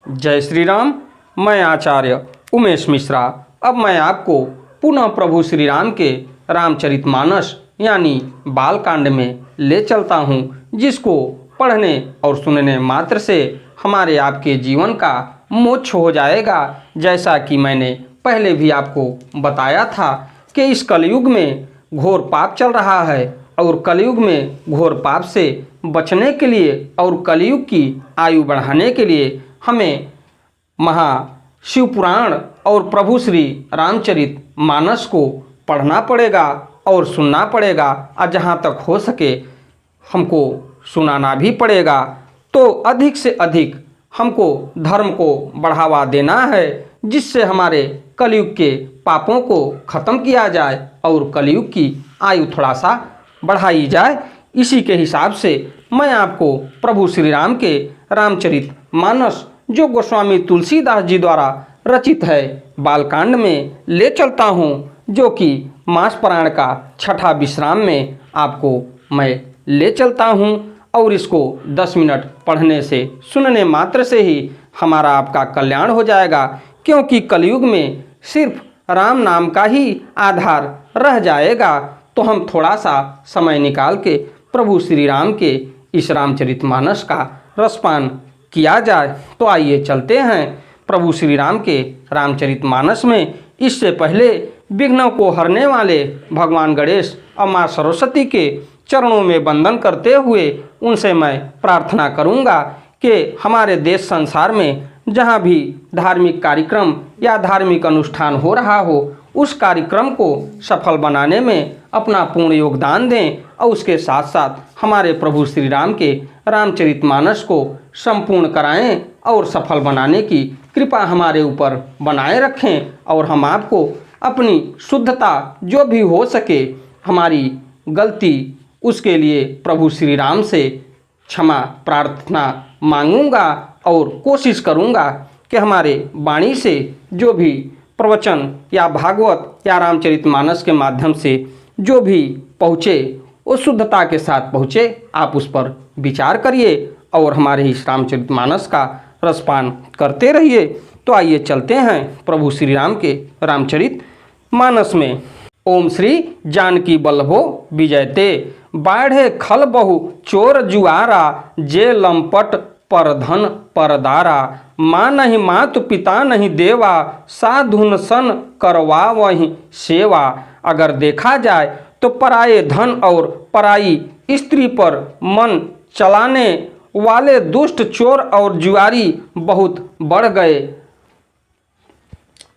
जय श्री राम। मैं आचार्य उमेश मिश्रा। अब मैं आपको पुनः प्रभु श्री राम के रामचरितमानस यानी बालकांड में ले चलता हूँ, जिसको पढ़ने और सुनने मात्र से हमारे आपके जीवन का मोक्ष हो जाएगा। जैसा कि मैंने पहले भी आपको बताया था कि इस कलयुग में घोर पाप चल रहा है और कलयुग में घोर पाप से बचने के लिए और कलयुग की आयु बढ़ाने के लिए हमें शिव पुराण और प्रभु श्री रामचरित मानस को पढ़ना पड़ेगा और सुनना पड़ेगा, और जहाँ तक हो सके हमको सुनाना भी पड़ेगा। तो अधिक से अधिक हमको धर्म को बढ़ावा देना है, जिससे हमारे कलयुग के पापों को ख़त्म किया जाए और कलयुग की आयु थोड़ा सा बढ़ाई जाए। इसी के हिसाब से मैं आपको प्रभु श्री राम के रामचरित मानस, जो गोस्वामी तुलसीदास जी द्वारा रचित है, बालकांड में ले चलता हूँ, जो कि मास पुराण का छठा विश्राम में आपको मैं ले चलता हूँ। और इसको 10 मिनट पढ़ने से सुनने मात्र से ही हमारा आपका कल्याण हो जाएगा, क्योंकि कलयुग में सिर्फ राम नाम का ही आधार रह जाएगा। तो हम थोड़ा सा समय निकाल के प्रभु श्री राम के इस रामचरितमानस का रसपान किया जाए। तो आइए चलते हैं प्रभु श्री राम के रामचरितमानस में। इससे पहले विघ्नों को हरने वाले भगवान गणेश और माँ सरस्वती के चरणों में वंदन करते हुए उनसे मैं प्रार्थना करूंगा कि हमारे देश संसार में जहाँ भी धार्मिक कार्यक्रम या धार्मिक अनुष्ठान हो रहा हो, उस कार्यक्रम को सफल बनाने में अपना पूर्ण योगदान दें और उसके साथ साथ हमारे प्रभु श्री राम के रामचरितमानस को संपूर्ण कराएं और सफल बनाने की कृपा हमारे ऊपर बनाए रखें। और हम आपको अपनी शुद्धता जो भी हो सके, हमारी गलती, उसके लिए प्रभु श्री राम से क्षमा प्रार्थना मांगूंगा और कोशिश करूंगा कि हमारे वाणी से जो भी प्रवचन या भागवत या रामचरितमानस के माध्यम से जो भी पहुँचे, वो शुद्धता के साथ पहुँचे। आप उस पर विचार करिए और हमारे इस रामचरितमानस का रसपान करते रहिए। तो आइए चलते हैं प्रभु श्री राम के रामचरितमानस में। ओम श्री जानकी बल्लभो विजयते, बाढ़े खल बहु चोर जुआरा, जे लंपट पर धन परदारा, माँ नहीं मातु पिता नहीं देवा, साधुन सन करवा वही सेवा। अगर देखा जाए तो पराये धन और पराई स्त्री पर मन चलाने वाले दुष्ट चोर और जुआरी बहुत बढ़ गए।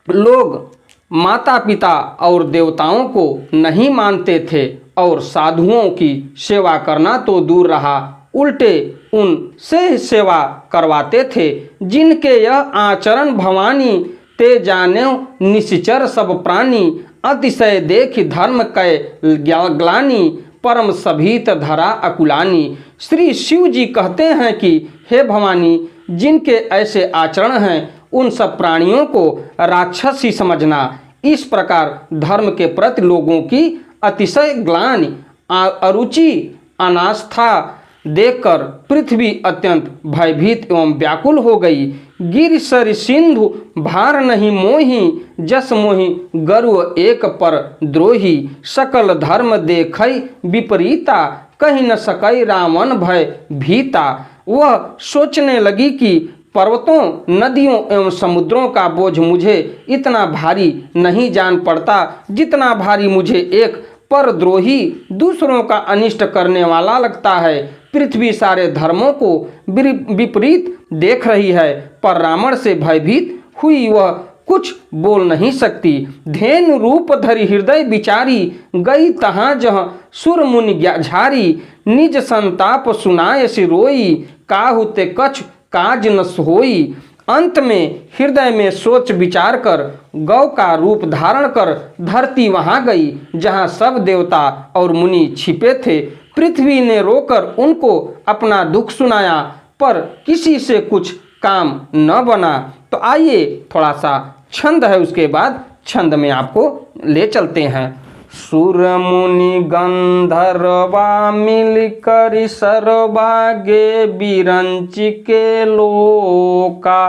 लोग माता पिता और देवताओं को नहीं मानते थे और साधुओं की सेवा करना तो दूर रहा, उल्टे उनसे सेवा करवाते थे। जिनके यह आचरण भवानी, ते जाने निश्चर सब प्राणी, अतिशय देख धर्म कै ग्लानि, परम सभीत धरा अकुलानी। श्री शिव जी कहते हैं कि हे भवानी, जिनके ऐसे आचरण हैं उन सब प्राणियों को राक्षस ही समझना। इस प्रकार धर्म के प्रति लोगों की अतिशय ग्लानि, अरुचि, अनास्था देखकर पृथ्वी अत्यंत भयभीत एवं व्याकुल हो गई। गिर सर सिंधु भार नहीं मोही, जस मोहि गर्व एक पर द्रोही। सकल धर्म देखई विपरीता, कहीं न सकई रावण भय भीता। वह सोचने लगी कि पर्वतों, नदियों एवं समुद्रों का बोझ मुझे इतना भारी नहीं जान पड़ता, जितना भारी मुझे एक परद्रोही दूसरों का अनिष्ट करने वाला लगता है। पृथ्वी सारे धर्मों को विपरीत देख रही है, पर रावण से भयभीत हुई वह कुछ बोल नहीं सकती। धेनु रूप धरि हृदय विचारी, गई तहाँ जहाँ सुर मुनि झारी। निज संताप सुनाय सिरोई, काहू ते कछ काज न सोई। अंत में हृदय में सोच विचार कर गौ का रूप धारण कर धरती वहां गई जहां सब देवता और मुनि छिपे थे। पृथ्वी ने रोकर उनको अपना दुख सुनाया, पर किसी से कुछ काम न बना। तो आइए थोड़ा सा छंद है, उसके बाद छंद में आपको ले चलते हैं। सुर मुनि गंधर्वा मिलकर सर्वागे बिरंच के लोका।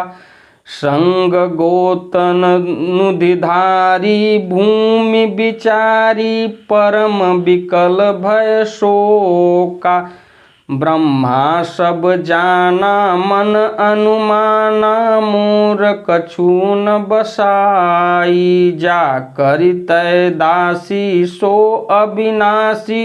संग गोतन नुधिधारी भूमि विचारी परम विकल भय शोका। ब्रह्मा सब जाना मन अनुमाना मोर कछु न बसाई। जा करि तय दासी सो अविनाशी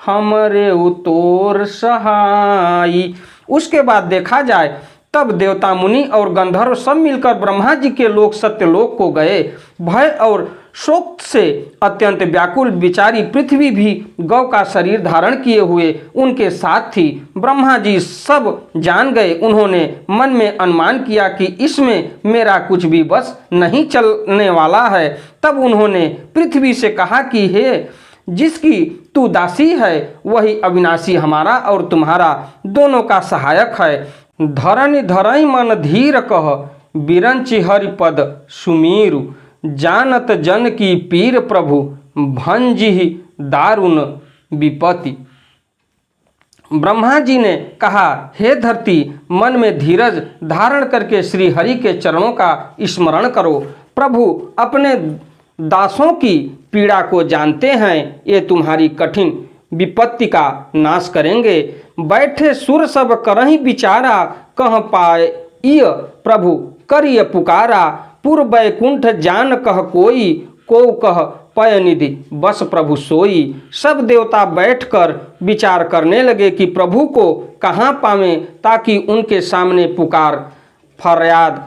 हमरे उतोर सहाई। उसके बाद देखा जाए तब देवता मुनि और गंधर्व सब मिलकर ब्रह्मा जी के लोक सत्यलोक को गए। भय और शोक से अत्यंत व्याकुल बिचारी पृथ्वी भी गौ का शरीर धारण किए हुए उनके साथ थी। ब्रह्मा जी सब जान गए। उन्होंने मन में अनुमान किया कि इसमें मेरा कुछ भी बस नहीं चलने वाला है। तब उन्होंने पृथ्वी से कहा कि हे जिसकी तू दासी है वही अविनाशी हमारा और तुम्हारा दोनों का सहायक है। धरनि धरई मन धीर कह बिरंचि हरिपद सुमीरु। जानत जन की पीर प्रभु भंजिहि दारुण विपत्ति। ब्रह्मा जी ने कहा, हे धरती, मन में धीरज धारण करके श्री हरि के चरणों का स्मरण करो। प्रभु अपने दासों की पीड़ा को जानते हैं। ये तुम्हारी कठिन विपत्ति का नाश करेंगे। बैठे सुर सब करहि विचारा कह पाए प्रभु करिय पुकारा। पुर बैकुंठ जान कह कोई को कह पय निधि बस प्रभु सोई। सब देवता बैठकर विचार करने लगे कि प्रभु को कहाँ पावें ताकि उनके सामने पुकार फरियाद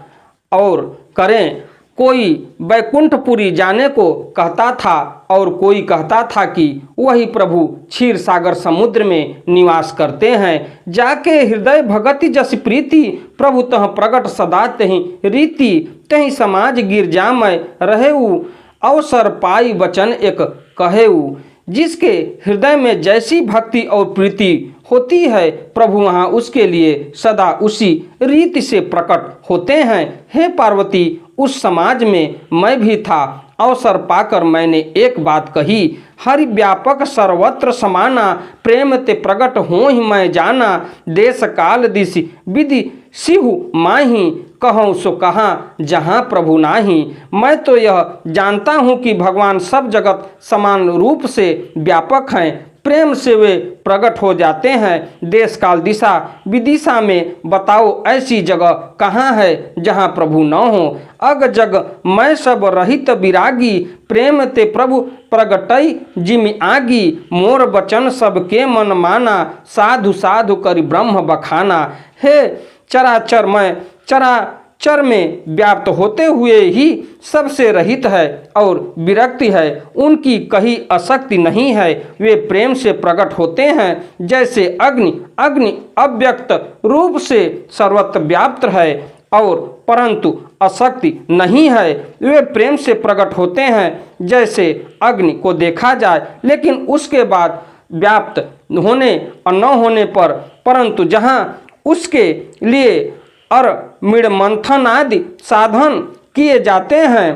और करें। कोई बैकुंठपुरी जाने को कहता था और कोई कहता था कि वही प्रभु क्षीर सागर समुद्र में निवास करते हैं। जाके हृदय भगति जस प्रीति प्रभु तह प्रगट सदा तहि रीति। तहि समाज गिरजा में रहेऊ अवसर पाई वचन एक कहेऊ। जिसके हृदय में जैसी भक्ति और प्रीति होती है प्रभु वहाँ उसके लिए सदा उसी रीति से प्रकट होते हैं। हे पार्वती, उस समाज में मैं भी था। अवसर पाकर मैंने एक बात कही। हरि व्यापक सर्वत्र समाना प्रेम ते प्रगट हो ही मैं जाना। देश काल दिशि विधि सिहु माही कहूँ सो कहाँ जहाँ प्रभु नाही। मैं तो यह जानता हूँ कि भगवान सब जगत समान रूप से व्यापक हैं। प्रेम से वे प्रकट हो जाते हैं। देश काल दिशा विदिशा में बताओ ऐसी जगह कहाँ है जहाँ प्रभु न हो। अग जग मैं सब रहित विरागी प्रेम ते प्रभु प्रगटई जिमि आगी। मोर बचन सब के मन माना साधु साधु करि ब्रह्म बखाना। हे चराचर मैं चराचर में व्याप्त होते हुए ही सबसे रहित है और विरक्ति है। उनकी कहीं आसक्ति नहीं है। वे प्रेम से प्रकट होते हैं जैसे अग्नि अव्यक्त रूप से सर्वत्र व्याप्त है और परंतु आसक्ति नहीं है। वे प्रेम से प्रकट होते हैं जैसे अग्नि को देखा जाए लेकिन उसके बाद व्याप्त होने और न होने पर, परंतु जहाँ उसके लिए मिड़ मंथन आदि साधन किए जाते हैं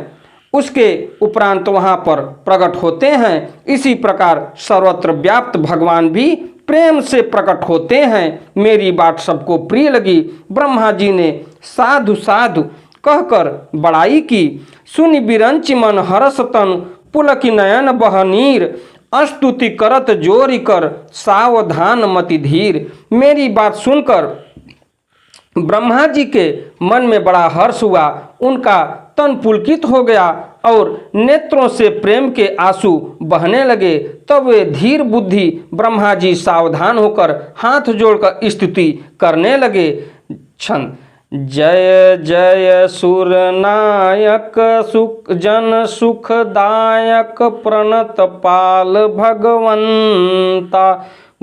उसके उपरांत वहाँ पर प्रकट होते हैं। इसी प्रकार सर्वत्र व्याप्त भगवान भी प्रेम से प्रकट होते हैं। मेरी बात सबको प्रिय लगी। ब्रह्मा जी ने साधु साधु कहकर बड़ाई की। सुनि बिरंच मन हरस तन पुलकी नयन बहनीर। स्तुति करत जोरी कर सावधान मति धीर। मेरी बात सुनकर ब्रह्मा जी के मन में बड़ा हर्ष हुआ। उनका तन पुलकित हो गया और नेत्रों से प्रेम के आंसू बहने लगे। तब वे धीर बुद्धि ब्रह्मा जी सावधान होकर हाथ जोड़कर स्तुति करने लगे। छंद जय जय सुर नायक सुख जन सुखदायक प्रणत पाल भगवंता।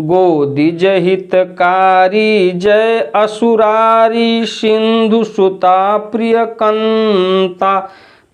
गोदिज हितकारी जय असुरारी सिंधु सुता प्रिय कंता।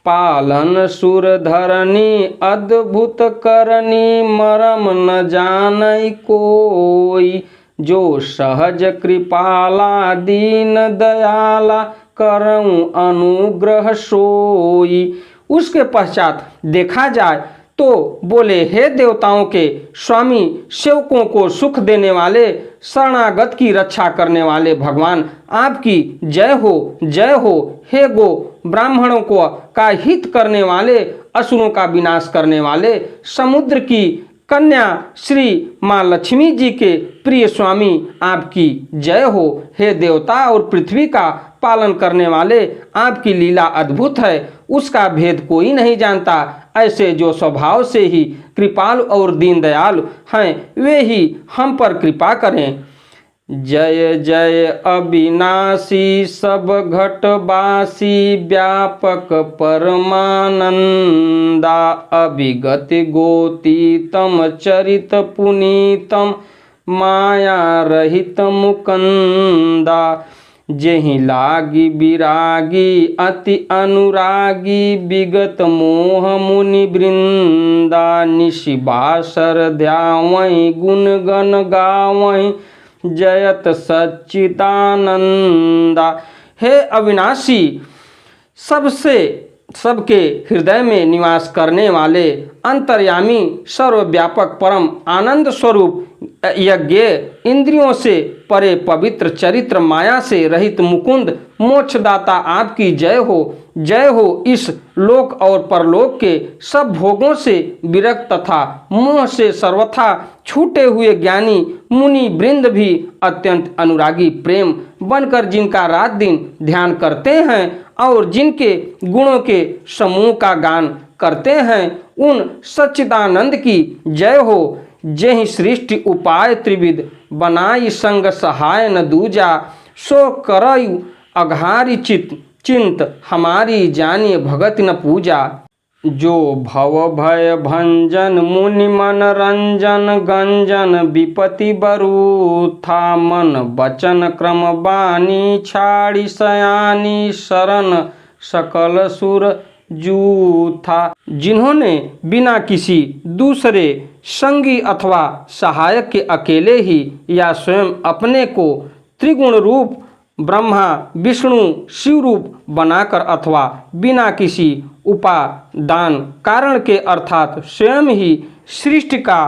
पालन सुर धरनी अद्भुत करनी मरम न जानई कोई। जो सहज कृपाला दीन दयाला करऊं अनुग्रह सोई। उसके पश्चात देखा जाए तो बोले, हे देवताओं के स्वामी, सेवकों को सुख देने वाले, शरणागत की रक्षा करने वाले भगवान, आपकी जय हो, जय हो। हे गो ब्राह्मणों को का हित करने वाले, असुरों का विनाश करने वाले, समुद्र की कन्या श्री माँ लक्ष्मी जी के प्रिय स्वामी, आपकी जय हो। हे देवता और पृथ्वी का पालन करने वाले, आपकी लीला अद्भुत है, उसका भेद कोई नहीं जानता। ऐसे जो स्वभाव से ही कृपालु और दीन दयालु हैं, वे ही हम पर कृपा करें। जय जय अविनाशी सब घटवासी, व्यापक परमानंदा, अभिगत गोतीतम चरित पुनीतम, माया रहित मुकंदा। जेहि लागी विरागी अति अनुरागी, विगत मोह मुनि वृंदा, निशिबासर ध्यावहीं गुण गण गावहीं, जयत सच्चिदानंदा। हे अविनाशी, सबके हृदय में निवास करने वाले, अंतर्यामी, सर्वव्यापक, परम आनंद स्वरूप, यज्ञ, इंद्रियों से परे पवित्र चरित्र, माया से रहित मुकुंद, मोक्षदाता, आपकी जय हो, जय हो। इस लोक और परलोक के सब भोगों से विरक्त तथा मोह से सर्वथा छूटे हुए ज्ञानी मुनि वृंद भी अत्यंत अनुरागी प्रेम बनकर जिनका रात दिन ध्यान करते हैं और जिनके गुणों के समूह का गान करते हैं, उन सच्चिदानंद की जय हो। जेहि सृष्टि उपाय त्रिविध, बनाई संग सहाय न दूजा, सो करयु अघारी चिंत, हमारी जानिए भगत न पूजा। जो भव भय भंजन, मुनि मन रंजन, गंजन विपति बरूथा, मन बचन क्रम बानी, छाड़ी सयानी, शरण सकल सुर जूथा। जिन्होंने बिना किसी दूसरे संगी अथवा सहायक के अकेले ही या स्वयं अपने को त्रिगुण रूप ब्रह्मा विष्णु शिव रूप बनाकर अथवा बिना किसी उपादान कारण के अर्थात स्वयं ही सृष्टि का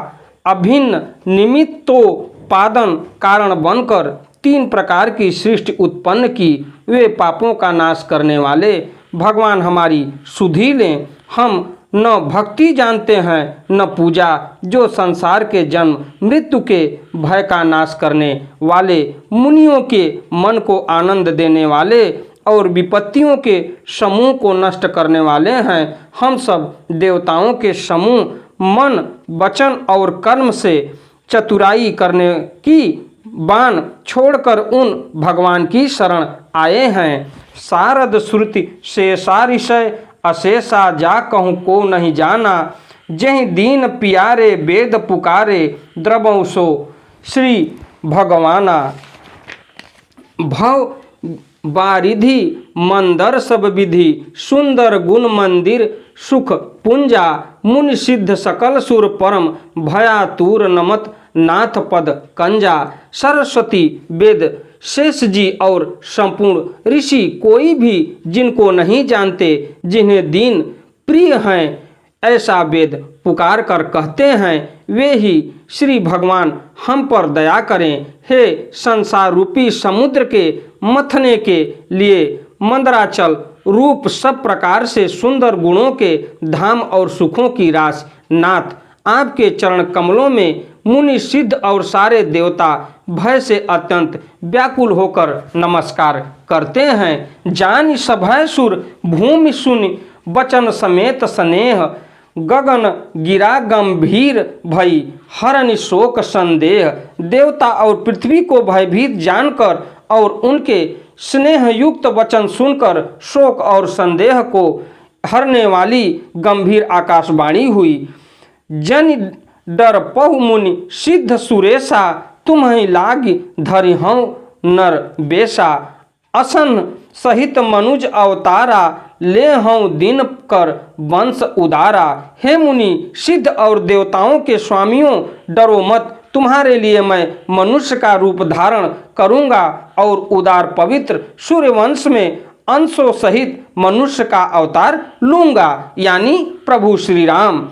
अभिन्न निमित्तोपादन कारण बनकर तीन प्रकार की सृष्टि उत्पन्न की, वे पापों का नाश करने वाले भगवान हमारी सुधि लें। हम न भक्ति जानते हैं न पूजा, जो संसार के जन्म मृत्यु के भय का नाश करने वाले, मुनियों के मन को आनंद देने वाले और विपत्तियों के समूह को नष्ट करने वाले हैं। हम सब देवताओं के समूह मन वचन और कर्म से चतुराई करने की बाण छोड़कर उन भगवान की शरण आए हैं। शारद श्रुति शेषा ऋषय, अशेषा जा कहूँ को नहीं जाना, जहि दीन पियारे वेद पुकारे, द्रवौ सो श्री भगवाना। भव बारिधि मंदर सब विधि, सुंदर गुण मंदिर सुख पुंजा, मुनि सिद्ध सकल सुर परम, भयातुर नमत नाथ पद कंजा। सरस्वती वेद शेष जी और संपूर्ण ऋषि कोई भी जिनको नहीं जानते, जिन्हें दीन प्रिय हैं, ऐसा वेद पुकार कर कहते हैं, वे ही श्री भगवान हम पर दया करें। हे संसार रूपी समुद्र के मथने के लिए मंदराचल रूप सब प्रकार से सुंदर गुणों के धाम और सुखों की रास नाथ, आपके चरण कमलों में मुनि सिद्ध और सारे देवता भय से अत्यंत व्याकुल होकर नमस्कार करते हैं। जानि सभय सुर भूमि सुनि, वचन समेत स्नेह, गगन गिरा गंभीर भई, हरनि शोक संदेह। देवता और पृथ्वी को भयभीत जानकर और उनके स्नेह युक्त वचन सुनकर शोक और संदेह को हरने वाली गंभीर आकाशवाणी हुई। जन डर पहु मुनि सिद्ध सुरेशा, तुम्हें लागी धरि हूँ नर बेसा। असन सहित मनुज अवतारा, ले हूँ दिन कर वंश उदारा। हे मुनि सिद्ध और देवताओं के स्वामियों, डरो मत, तुम्हारे लिए मैं मनुष्य का रूप धारण करूँगा और उदार पवित्र सूर्यवंश में अंशों सहित मनुष्य का अवतार लूँगा, यानी प्रभु श्री राम।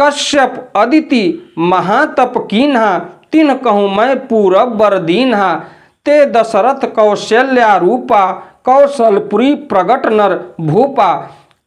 कश्यप अदिति महातप कीन्हा, तिन कहूँ मैं पूरब बर दीन्हा। ते दशरथ कौशल्या रूपा, कौशलपुरी प्रगट नर भूपा।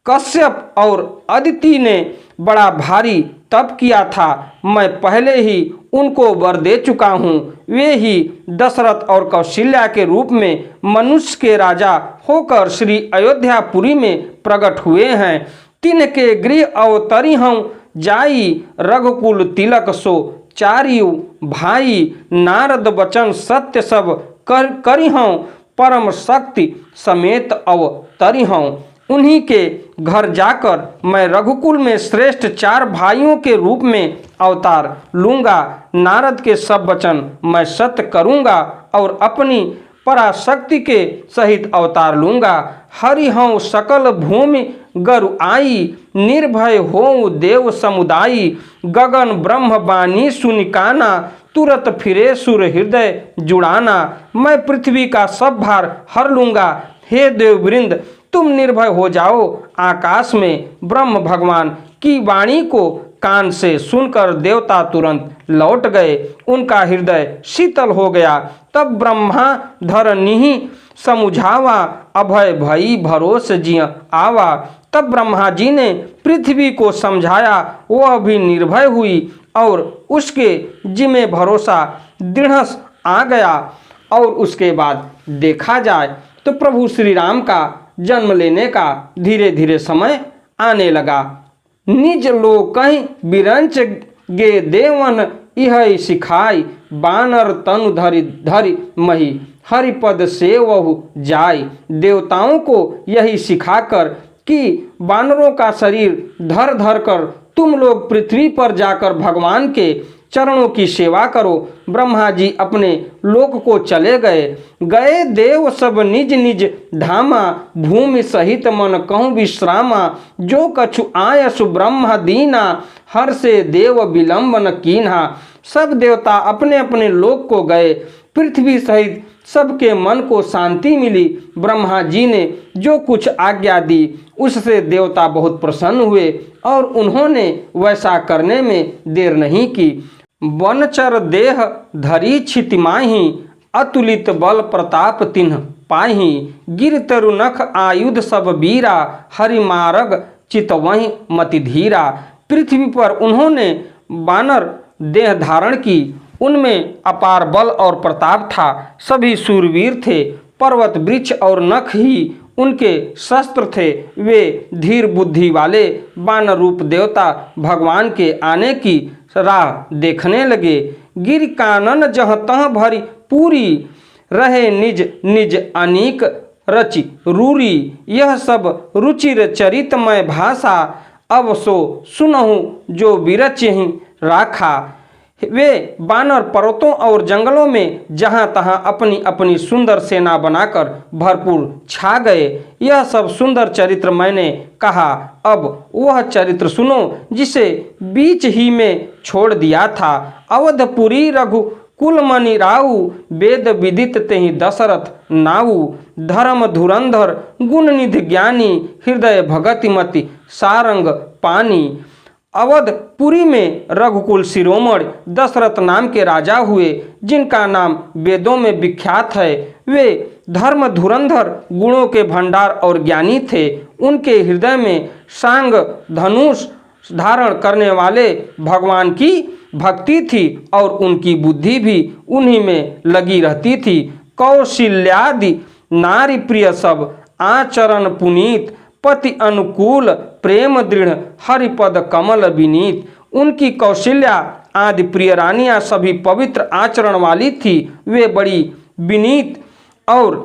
कश्यप और अदिति ने बड़ा भारी तप किया था, मैं पहले ही उनको वर दे चुका हूँ। वे ही दशरथ और कौशल्या के रूप में मनुष्य के राजा होकर श्री अयोध्यापुरी में प्रकट हुए हैं। तिनके गृह अवतरी हूँ जाई, रघुकुल तिलक सो चारियु भाई। नारद बचन सत्य सब करी हूँ, परम शक्ति समेत अवतरी हूँ। उन्हीं के घर जाकर मैं रघुकुल में श्रेष्ठ 4 भाइयों के रूप में अवतार लूँगा। नारद के सब वचन मैं सत्य करूँगा और अपनी पराशक्ति के सहित अवतार लूँगा। हरि हूँ सकल भूमि गरु आई, निर्भय हो देव समुदायी। गगन ब्रह्म बानी सुनिकाना, तुरत फिरे सुर हृदय जुड़ाना। मैं पृथ्वी का सब भार हर लूँगा, हे देववृंद तुम निर्भय हो जाओ। आकाश में ब्रह्म भगवान की वाणी को कान से सुनकर देवता तुरंत लौट गए, उनका हृदय शीतल हो गया। तब ब्रह्मा धरनी समुझावा, अभय भई भरोस जिय आवा। तब ब्रह्मा जी ने पृथ्वी को समझाया, वह भी निर्भय हुई और उसके जिम्मे भरोसा दृढ़ आ गया। और उसके बाद देखा जाए तो प्रभु श्री राम का जन्म लेने का धीरे धीरे समय आने लगा। निज लोकहि बिरंच गे देवन, इह सिखाई। बानर तनु धरि धरि मही, हरिपद सेवहु जाय। देवताओं को यही सिखाकर कि बानरों का शरीर धर धर कर तुम लोग पृथ्वी पर जाकर भगवान के चरणों की सेवा करो। ब्रह्मा जी अपने लोक को चले गए देव सब निज निज धामा। भूमि सहित मन कहूँ विश्रामा, जो कछु आयसु ब्रह्म दीना। हर से देव विलंबन कीन्हा। सब देवता अपने अपने लोक को गए, पृथ्वी सहित सबके मन को शांति मिली। ब्रह्मा जी ने जो कुछ आज्ञा दी उससे देवता बहुत प्रसन्न हुए और उन्होंने वैसा करने में देर नहीं की। वनचर देह धरी छितिमाही, अतुलित बल प्रताप तिन्ह पाही। गिर तरुनख आयुध सब बीरा, हरि मारग चितवहि मति धीरा। पृथ्वी पर उन्होंने बानर देह धारण की, उनमें अपार बल और प्रताप था। सभी शूरवीर थे, पर्वत वृक्ष और नख ही उनके शस्त्र थे। वे धीर बुद्धि वाले बानर रूप देवता भगवान के आने की राह देखने लगे। गिर कानन जहाँ तहाँ भरी पूरी, रहे निज निज अनीक रचि रूरी। यह सब रुचिर चरितमय भाषा, अब सो सुनहु जो विरचहि राखा। वे बानर पर्वतों और जंगलों में जहाँ तहाँ अपनी अपनी सुंदर सेना बनाकर भरपूर छा गए। यह सब सुंदर चरित्र मैंने कहा, अब वह चरित्र सुनो जिसे बीच ही में छोड़ दिया था। अवधपुरी रघु कुलमणि राऊ, वेद विदित तेहि दशरथ नाऊ। धर्म धुरंधर गुण निधि ज्ञानी, हृदय भगतिमति सारंग पानी। अवधपुरी में रघुकुल शिरोमणि दशरथ नाम के राजा हुए, जिनका नाम वेदों में विख्यात है। वे धर्म धुरंधर गुणों के भंडार और ज्ञानी थे। उनके हृदय में सांग धनुष धारण करने वाले भगवान की भक्ति थी और उनकी बुद्धि भी उन्हीं में लगी रहती थी। कौशल्यादि नारी प्रिय सब, आचरण पुनीत। पति अनुकूल प्रेम दृढ़, हरिपद कमल विनीत। उनकी कौशल्या आदि प्रिय रानियां सभी पवित्र आचरण वाली थी। वे बड़ी विनीत और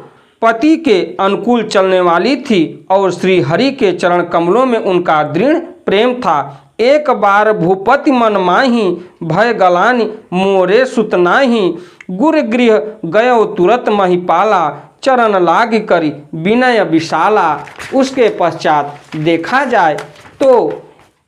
पति के अनुकूल चलने वाली थी और श्री हरि के चरण कमलों में उनका दृढ़ प्रेम था। एक बार भूपति मन माही, भय गलानी मोरे सुत नाही। गुर गृह गयो तुरत महिपाला, चरण लाग करी विनय विशाला। उसके पश्चात देखा जाए तो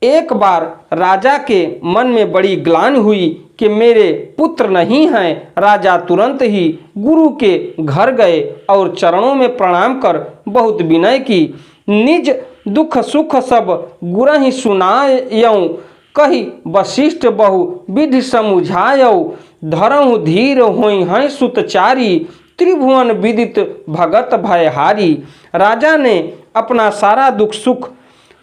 एक बार राजा के मन में बड़ी ग्लानि हुई कि मेरे पुत्र नहीं हैं। राजा तुरंत ही गुरु के घर गए और चरणों में प्रणाम कर बहुत विनय की। निज दुख सुख सब गुरहि सुनायऊं, कही वशिष्ठ बहु विधि समुझायौ, धरहु धीर होई हैं सुतचारी, त्रिभुवन विदित भगत भयहारी। राजा ने अपना सारा दुख सुख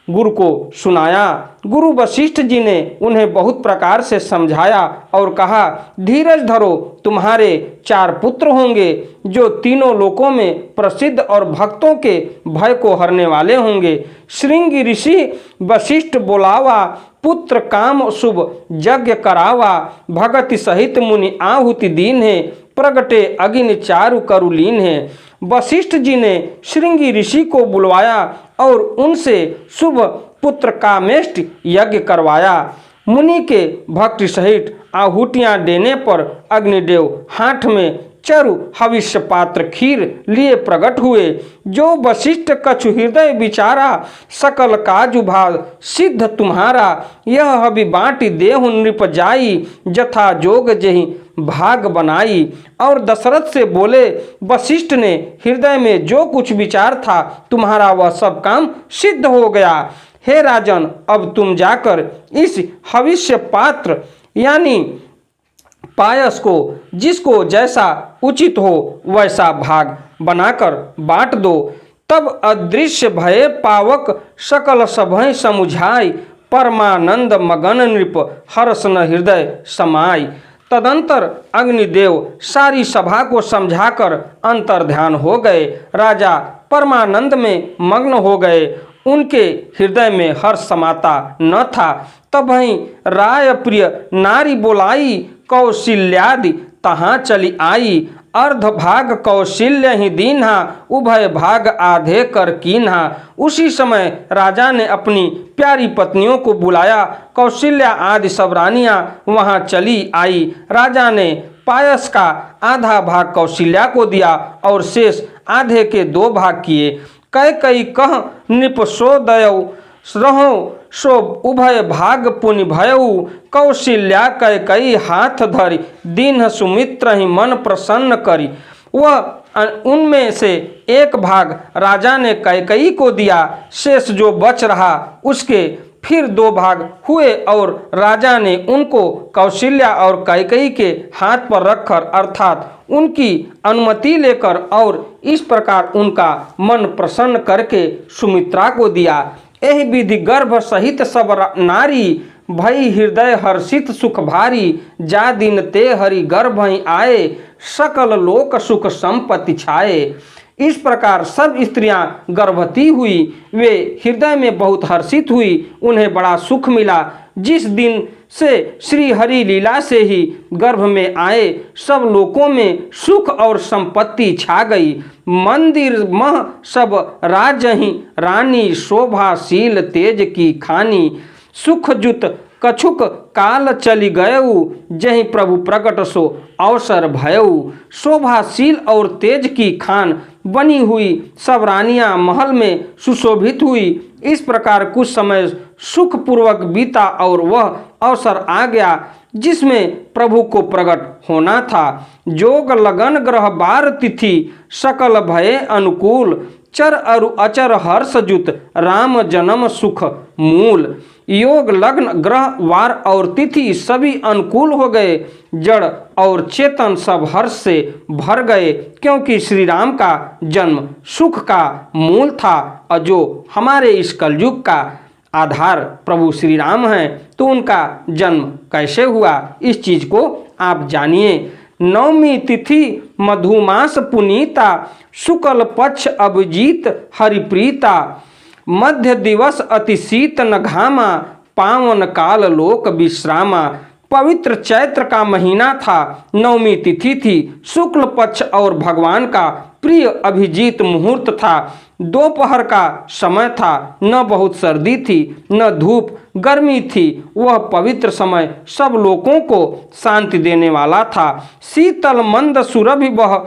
गुरु को सुनाया। गुरु वशिष्ठ जी ने उन्हें बहुत प्रकार से समझाया और कहा, धीरज धरो, तुम्हारे 4 पुत्र होंगे जो तीनों लोकों में प्रसिद्ध और भक्तों के भय को हरने वाले होंगे। श्रृंगी ऋषि वशिष्ठ बोलावा, पुत्र काम शुभ यज्ञ करावा, भगति सहित मुनि आहुति दीन है, प्रगटे अग्नि चारु करुलीन है। वशिष्ठ जी ने श्रृंगी ऋषि को बुलवाया और उनसे शुभ पुत्र कामेष्टि यज्ञ करवाया। मुनि के भक्ति सहित आहुतियां देने पर अग्निदेव हाथ में चरु हविष्य पात्र खीर लिए प्रकट हुए। जो वशिष्ठ कछु हृदय विचारा, सकल काजु भाव सिद्ध तुम्हारा, यह हवि बाटी देहु नृप जाई, जथा जोग जही भाग बनाई। और दशरथ से बोले, वशिष्ठ ने हृदय में जो कुछ विचार था तुम्हारा वह सब काम सिद्ध हो गया। हे राजन, अब तुम जाकर इस हविष्य पात्र यानी पायस को जिसको जैसा उचित हो वैसा भाग बनाकर बांट दो। तब अदृश्य भय पावक सकल सभय समुझाई, परमानंद मगन नृप हर्ष न हृदय समाई। तदंतर अग्निदेव सारी सभा को समझाकर अंतर्ध्यान हो गए। राजा परमानंद में मग्न हो गए, उनके हृदय में हर्ष समाता न था। तब वहीं राय प्रिय नारी बोलाई, कौशल्यादि तहाँ चली आई, अर्ध भाग कौशल्य ही दीन्हा, उभय भाग आधे कर कीन्हा। उसी समय राजा ने अपनी प्यारी पत्नियों को बुलाया। कौशल्या आदि सब रानियां वहां चली आई। राजा ने पायस का आधा भाग कौशल्या को दिया और शेष आधे के 2 भाग किए। कई कह नृप सो दयौ, रहो सो उभय भाग पुनि भयऊ। कौशल्या कई हाथ धरी, दीन सुमित्र ही मन प्रसन्न करी। वह उनमें से 1 भाग राजा ने कैकई को दिया, शेष जो बच रहा उसके फिर 2 भाग हुए और राजा ने उनको कौशल्या और कैकई के हाथ पर रखकर अर्थात उनकी अनुमति लेकर और इस प्रकार उनका मन प्रसन्न करके सुमित्रा को दिया। यही विधि गर्भ सहित सब नारी, भई हृदय हर्षित सुख भारी। जा दिन ते हरि गर्भ ही आए, सकल लोक सुख संपत्ति छाए। इस प्रकार सब स्त्रियां गर्भवती हुई, वे हृदय में बहुत हर्षित हुई, उन्हें बड़ा सुख मिला। जिस दिन से श्री हरि लीला से ही गर्भ में आए, सब लोकों में सुख और संपत्ति छा गई। मंदिर मह सब राजहि रानी, शोभाशील तेज की खानी। सुख जुत कछुक काल चली गयऊ, जहीं प्रभु प्रकट सो अवसर भयऊ। शोभाशील और तेज की खान बनी हुई सब रानियां महल में सुशोभित हुई। इस प्रकार कुछ समय सुखपूर्वक बीता और वह अवसर आ गया जिसमें प्रभु को प्रकट होना था। जोग लगन ग्रह बार तिथि, सकल भये अनुकूल। चर अरु अचर हर्ष जुत, राम जन्म सुख मूल। योग लग्न ग्रह वार और तिथि सभी अनुकूल हो गए। जड़ और चेतन सब हर्ष से भर गए, क्योंकि श्री राम का जन्म सुख का मूल था। और जो हमारे इस कलयुग का आधार प्रभु श्री राम हैं, तो उनका जन्म कैसे हुआ इस चीज को आप जानिए। नवमी तिथि मधुमास पुनीता, शुक्ल पक्ष अभिजीत हरिप्रीता। मध्य दिवस अति शीत न घामा, पावन काल लोक विश्रामा। पवित्र चैत्र का महीना था, नवमी तिथि थी, शुक्ल पक्ष और भगवान का प्रिय अभिजीत मुहूर्त था। दोपहर का समय था, न बहुत सर्दी थी न धूप गर्मी थी। वह पवित्र समय सब लोगों को शांति देने वाला था। शीतल मंद सुरभि बह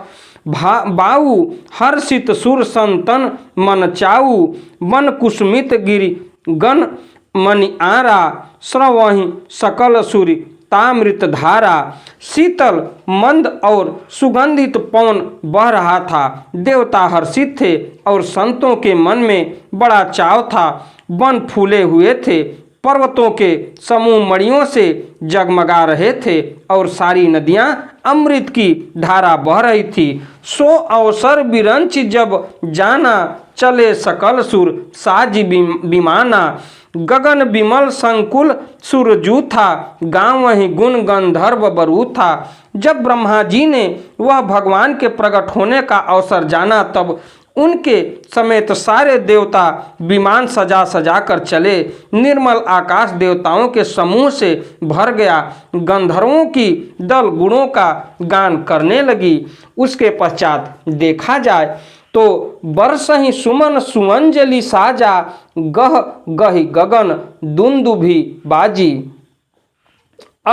बाऊ, हर्षित सुर संतन मन चाऊ। मन कुसुमित गिरि गण मणि आरा, स्रवहि सकल सूरि तामृत धारा। शीतल मंद और सुगंधित पवन बह रहा था। देवता हर्षित थे और संतों के मन में बड़ा चाव था। वन फूले हुए थे, पर्वतों के समूह मणियों से जगमगा रहे थे और सारी नदियां अमृत की धारा बह रही थी। सो अवसर बिरंच जब जाना, चले सकल सुर साज विमाना। गगन विमल संकुल सुरजू था, गाँव वही गुण गंधर्व बरू था। जब ब्रह्मा जी ने वह भगवान के प्रकट होने का अवसर जाना, तब उनके समेत सारे देवता विमान सजा सजा कर चले। निर्मल आकाश देवताओं के समूह से भर गया। गंधर्वों की दल गुणों का गान करने लगी। उसके पश्चात देखा जाए तो बरसहि सुमन सुअंजलि साजा, गह गहि गगन दुंदुभि बाजी।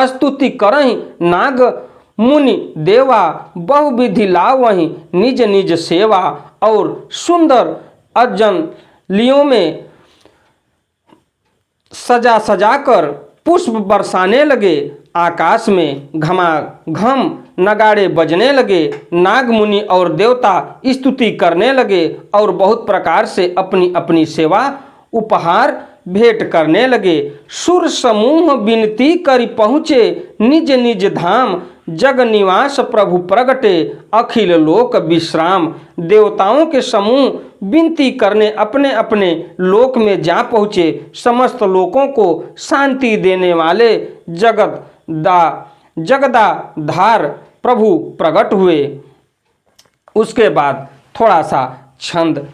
स्तुति करहि नाग मुनि देवा, बहुविधि लावहि निज निज सेवा। और सुंदर अजलियों में सजा सजा कर पुष्प बरसाने लगे। आकाश में घमाघम नगाड़े बजने लगे। नाग मुनि और देवता स्तुति करने लगे और बहुत प्रकार से अपनी अपनी सेवा उपहार भेंट करने लगे। सुर समूह विनती करि पहुँचे निज निज धाम, जग निवास प्रभु प्रगटे अखिल लोक विश्राम। देवताओं के समूह विनती करने अपने अपने लोक में जा पहुँचे। समस्त लोकों को शांति देने वाले जगदाधार प्रभु प्रकट हुए। उसके बाद थोड़ा सा छंद।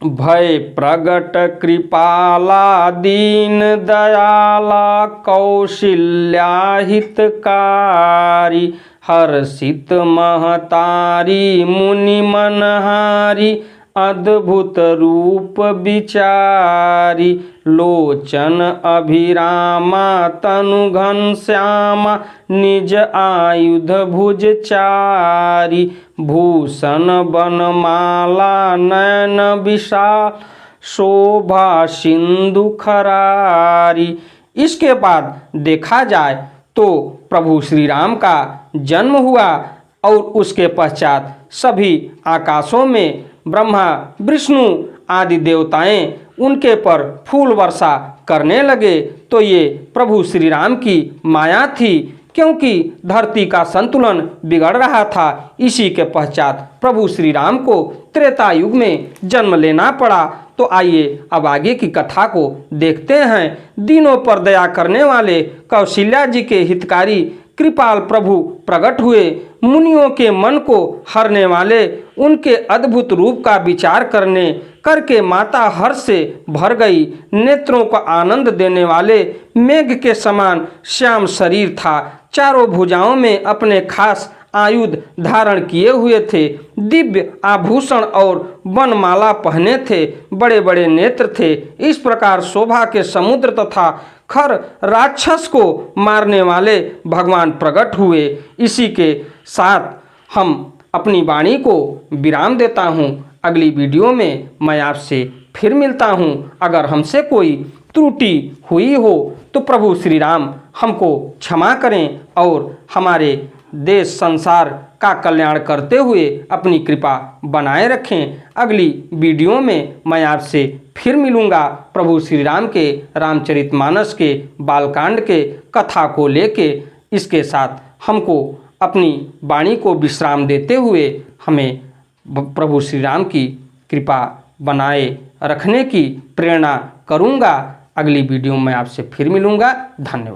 भय प्रगट कृपाला दीन दयाला, कौशल्या हितकारी। हर्षित महतारी मुनि मनहारी, अद्भुत रूप विचारी। लोचन अभिरामा तनु घनश्यामा, निज आयुध भुज चारी। भूषण बनमाला नयन विशाल, शोभा सिंधु खरारी। इसके बाद देखा जाए तो प्रभु श्री राम का जन्म हुआ और उसके पश्चात सभी आकाशों में ब्रह्मा विष्णु आदि देवताएं उनके पर फूल वर्षा करने लगे। तो ये प्रभु श्री राम की माया थी, क्योंकि धरती का संतुलन बिगड़ रहा था। इसी के पश्चात प्रभु श्री राम को त्रेता युग में जन्म लेना पड़ा। तो आइए अब आगे की कथा को देखते हैं। दीनों पर दया करने वाले कौशल्या जी के हितकारी कृपाल प्रभु प्रकट हुए। मुनियों के मन को हरने वाले उनके अद्भुत रूप का विचार करके माता हर्ष से भर गई। नेत्रों को आनंद देने वाले मेघ के समान श्याम शरीर था। चारों भुजाओं में अपने खास आयुध धारण किए हुए थे। दिव्य आभूषण और वनमाला पहने थे। बड़े बड़े नेत्र थे। इस प्रकार शोभा के समुद्र तथा खर राक्षस को मारने वाले भगवान प्रकट हुए। इसी के साथ हम अपनी वाणी को विराम देता हूँ। अगली वीडियो में मैं आपसे फिर मिलता हूँ। अगर हमसे कोई त्रुटि हुई हो तो प्रभु श्री राम हमको क्षमा करें और हमारे देश संसार का कल्याण करते हुए अपनी कृपा बनाए रखें। अगली वीडियो में मैं आपसे फिर मिलूँगा प्रभु श्री राम के रामचरितमानस के बालकांड के कथा को लेके। इसके साथ हमको अपनी वाणी को विश्राम देते हुए हमें प्रभु श्री राम की कृपा बनाए रखने की प्रेरणा करूँगा। अगली वीडियो में आपसे फिर मिलूँगा। धन्यवाद।